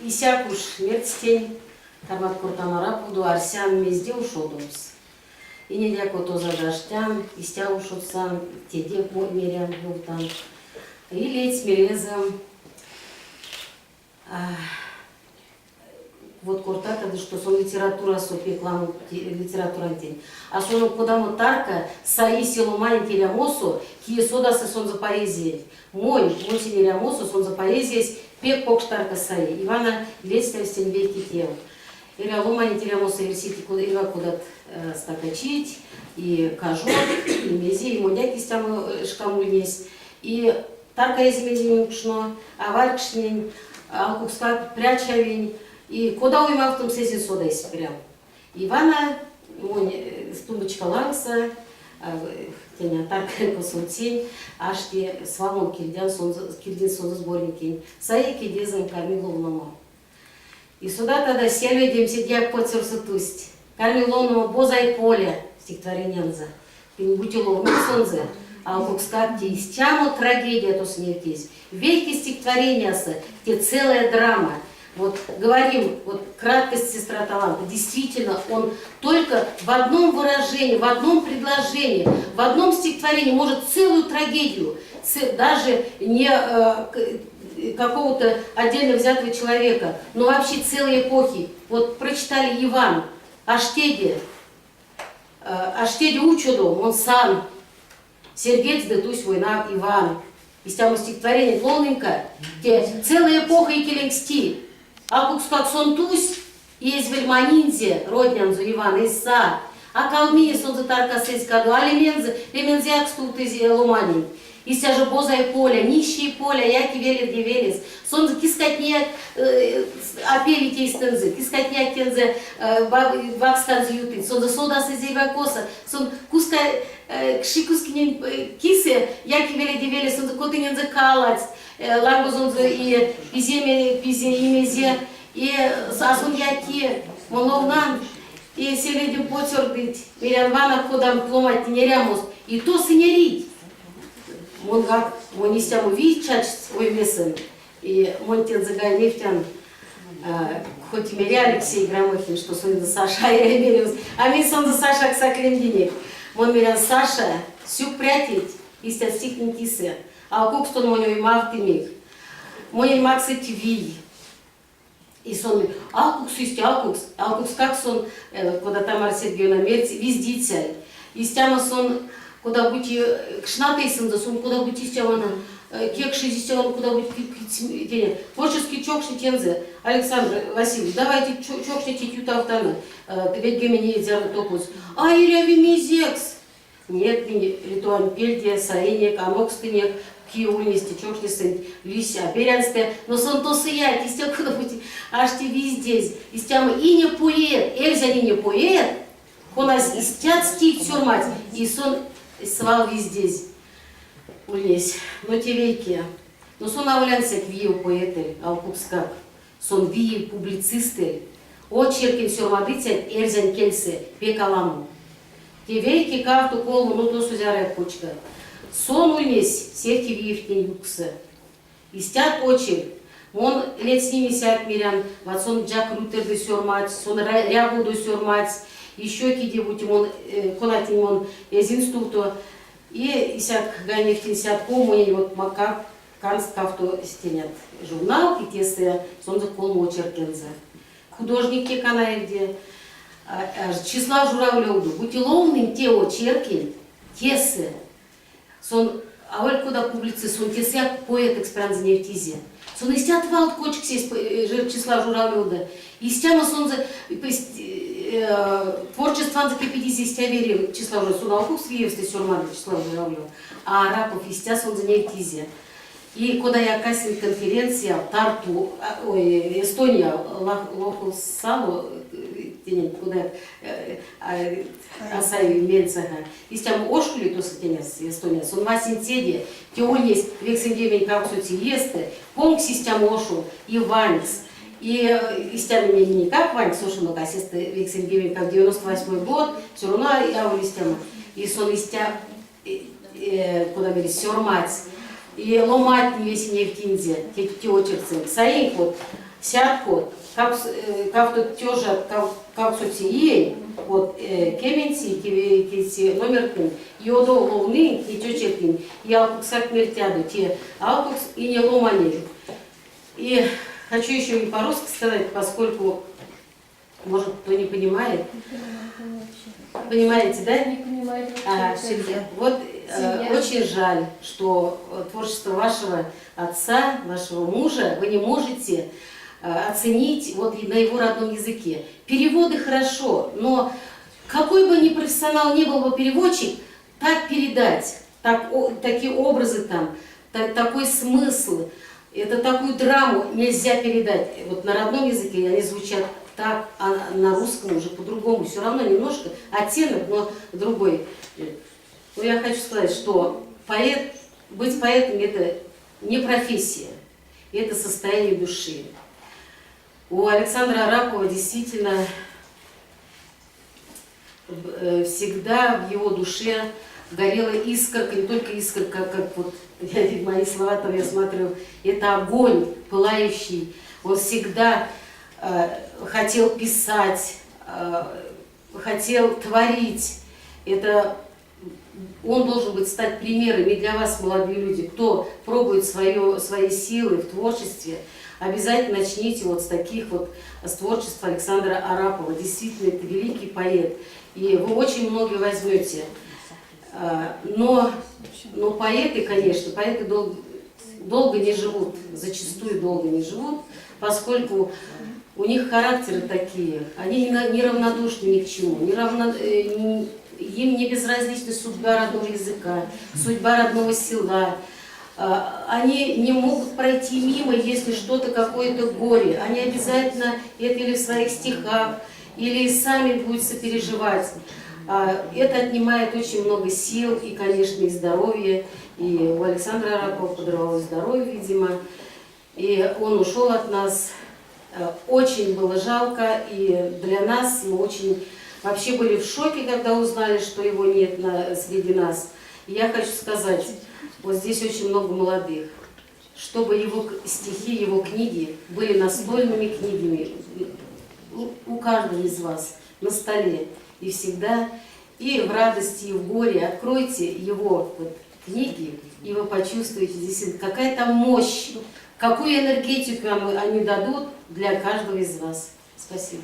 Исяк уж мерцтень, тамат куртамара буду арсян мезде ушодумс. И не дяко то за дождям, истя ушодсам, теде мерям бултан. И леть мерезам. Вот куртата, да что сон литература сопеклам литература день. А сон куда тарка саи силумани телямосу, кие содасы сон за поэзией. Мой телямосу сон за поэзией, пек покштарка саи. Ивана летстельстен веки тел. Или лумани телямосу версити ива куда стакачить, и кажот, и мези, и мудяки стяму шкамульнес. И тарка измени кшно, аваркшнень, алкукска прячавень. И куда уйма в том сезон сода из прям. Ивана, стумбочка ланса, теня тарка косунцень, аж те свамон кирдин сон сборники. Саики дезем Кармиловному. И сюда тогда сели демся дьяк потерся тусть. Кармиловному бозай поле стихотворененza. Пинбутиловну сонзе. А лукскапти из тяму трагедия то снятись. Веки стихотворения те целая драма. Вот говорим, вот краткость сестра таланта, действительно, он только в одном выражении, в одном предложении, в одном стихотворении может целую трагедию, даже не какого-то отдельно взятого человека, но вообще целой эпохи. Вот прочитали Иван, Аштеде учудо, он сам, Сергец де тусь война Иван. Из тему стихотворения полненько, где целая эпоха и келенгсти. А как сон тусь, есть вельманинзе, роднянзу Иван Иса, а калмии сон за тарка сельскаду, а лемензяк стут из ломани. И ся же бозай поля, нищие поля, яки велит гевелис, сон за кискатняк опели тейстензы, кискатняк тензе ваксканзы юты, сон за сода сызева коса, сон куска кшикускинен кисе, яки велит гевелис, сон за котынензе калац, лагозонзы и пизе имезе, и сон яки моновнан, и селедим потердыть, мирянвана ходам пломать нерямус, и то сынерить. Он как, он не стяму видеть чач свой весен, и он тен загай нефтян, хоть и меря Алексей Громыхин, что сон за Саша, я мерил, а ми сон за Саша к сакрендине. Он мерян Саша, сюк прятить, и стят стихнен кисы, а кук стон моню и мавтимик, моню и максы тви. И сон, алкукс есть алкукс как сон, когда Тамара Сергеевна мерц, вездитель, и стяма сон, куда быть кшнатейсен за сум, куда быть истявана, кекши истявана, куда быть творческий чокши тензе. Александр Васильевич, давайте чокши тетюта автана, ведь гемени зерна топус. А иряви мизекс. Нет, ритуаль пельдия, саенек, амокстынек, киулнисти, чокши сын, лися, берянсте, но сон то сияет, истя куда быть, аж ты везде, истяма и не поэт, эльзя не поэт, у нас истят стих сюрмать, и сон свал везде, улезь, но те веки, но сон авлянсек вию поэты, алкупскак, сон вию публицисты, очеркин сюрмадыцет, эльзен кельсе, пекаламу. Те веки карту колу, ну то сузярая почка. Сон улезь, сетки виевтень юксы. Истят очерк, он лет с ними сядь мирян, вот сон Джак Рутер до сюрмать, сон Рягу до сюрмать, еще кидебуть он, конатин он из института, и сяк ганефтин сяд коммуни, вот макар канст кавто стенят журнал, и тесты сон за колму очеркенза. Художники канаевде, числа журавлевду, бутиловным те очерки, тесы, сон, а вот куда публицы, сон тесяк поэт экспранз нефтизе. Сон истят валт кочек сесть числа журавлевда, истяма сон за творчество за кипятизе истя верил числа уже сон алкук свиевсты сюрмады числа журавлева, а арапов истя сон за нефтизе. И когда я касин конференция в Тарту, ой, Эстония, Лохусалу, куда Асаи Менцага, и с тем ошкули то сатенес Эстония, сон масин седе, теонис вексендевень как социесты, понг систем ошу и ванис. И истями меня не как ванис ошу, но кассисты вексендевень как 98 год, все равно я у истяма. И сон истя, куда говорит, сёрмать. и ломать не весь не в кинзе, тетерцем, саинкот, сяткот, как тут тёжа, как соци, вот кеменси, кеси номер тын, йодо ловны, и тёчетын, и алпуксак мертяду, те алпукс и не ломани. И хочу еще и по-русски сказать, поскольку, может, кто не понимает. Понимаете, да? Не понимаю. Вот очень жаль, что творчество вашего отца, вашего мужа, вы не можете оценить вот на его родном языке. Переводы хорошо, но какой бы ни профессионал ни был бы переводчик, так передать, такие образы там, такой смысл, это такую драму нельзя передать. Вот на родном языке они звучат так, а на русском уже по-другому. Все равно немножко оттенок, но другой. Но я хочу сказать, что быть поэтом это не профессия, это состояние души. У Александра Арапова действительно всегда в его душе горела искорка, не только искорка, как вот мои слова там я смотрю, это огонь пылающий. Он всегда хотел писать, хотел творить. Он должен быть стать примером и для вас, молодые люди, кто пробует свои силы в творчестве. Обязательно начните вот с таких вот, с творчества Александра Арапова. Действительно, это великий поэт. И вы очень многие возьмете. Но поэты, конечно, поэты долго не живут, зачастую долго не живут, поскольку у них характеры такие. Они неравнодушны ни к чему, им не безразлична судьба родного языка, судьба родного села. Они не могут пройти мимо, если что-то, какое-то горе. Они обязательно это или в своих стихах, или сами будут сопереживать. Это отнимает очень много сил и, конечно, и здоровья. И у Александра Арапова подорвалось здоровье, видимо. И он ушел от нас. Очень было жалко. И для нас мы очень вообще были в шоке, когда узнали, что его нет среди нас. И я хочу сказать, вот здесь очень много молодых, чтобы его стихи, его книги были настольными книгами у каждого из вас на столе. И всегда, и в радости, и в горе откройте его книги, и вы почувствуете действительно, какая там мощь, какую энергетику они дадут для каждого из вас. Спасибо.